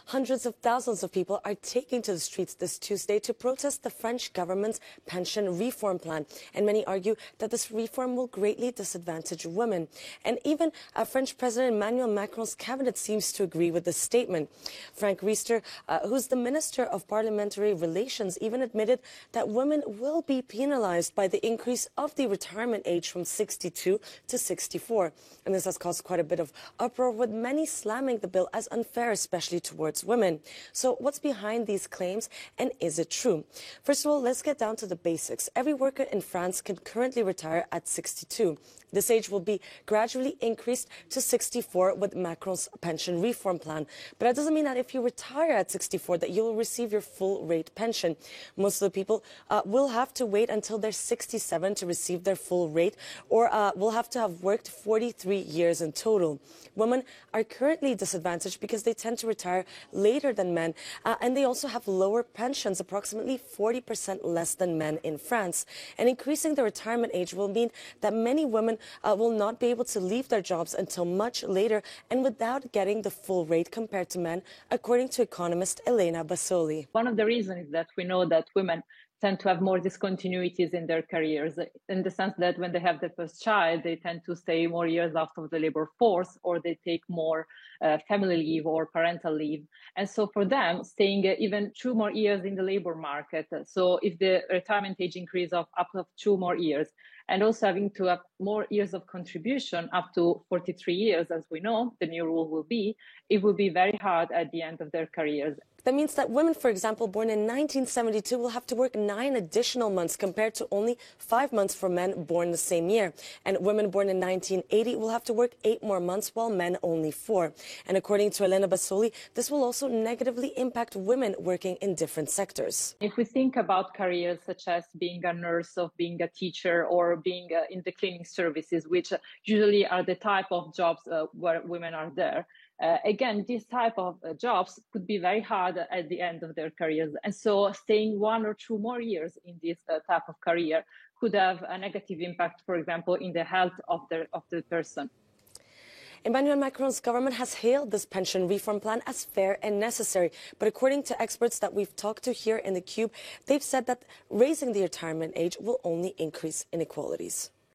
Hundreds of thousands of people are taking to the streets this Tuesday to protest the French government's pension reform plan. And many argue that this reform will greatly disadvantage women. And even French President Emmanuel Macron's cabinet seems to agree with this statement. Frank Riester, who's the Minister of Parliamentary Relations, even admitted that women will be penalized by the increase of the retirement age from 62 to 64. And this has caused quite a bit of uproar, with many slamming the bill as unfair, especially towards women. So what's behind these claims, and is it true? First of all, let's get down to the basics. Every worker in France can currently retire at 62. This age will be gradually increased to 64 with Macron's pension reform plan. But that doesn't mean that if you retire at 64 that you will receive your full rate pension. Most of the people will have to wait until they're 67 to receive their full rate, or will have to have worked 43 years in total. Women are currently disadvantaged because they tend to retire later than men, and they also have lower pensions, approximately 40% less than men in France. And increasing the retirement age will mean that many women will not be able to leave their jobs until much later and without getting the full rate compared to men, according to economist Elena Basoli. One of the reasons is that we know that women tend to have more discontinuities in their careers, in the sense that when they have their first child, they tend to stay more years out of the labor force, or they take more family leave or parental leave. And so for them, staying even 2 more years in the labor market, so if the retirement age increase of up to 2 more years, and also having to have more years of contribution, up to 43 years, as we know, the new rule will be, it will be very hard at the end of their careers. That means that women, for example, born in 1972 will have to work 9 additional months compared to only 5 months for men born the same year. And women born in 1980 will have to work 8 more months, while men only 4. And according to Elena Basoli, this will also negatively impact women working in different sectors. If we think about careers such as being a nurse, or being a teacher, or being in the cleaning services, which usually are the type of jobs where women are there, again, this type of jobs could be very hard at the end of their careers. And so staying 1 or 2 more years in this type of career could have a negative impact, for example, in the health of the person. Emmanuel Macron's government has hailed this pension reform plan as fair and necessary. But according to experts that we've talked to here in the Cube, they've said that raising the retirement age will only increase inequalities.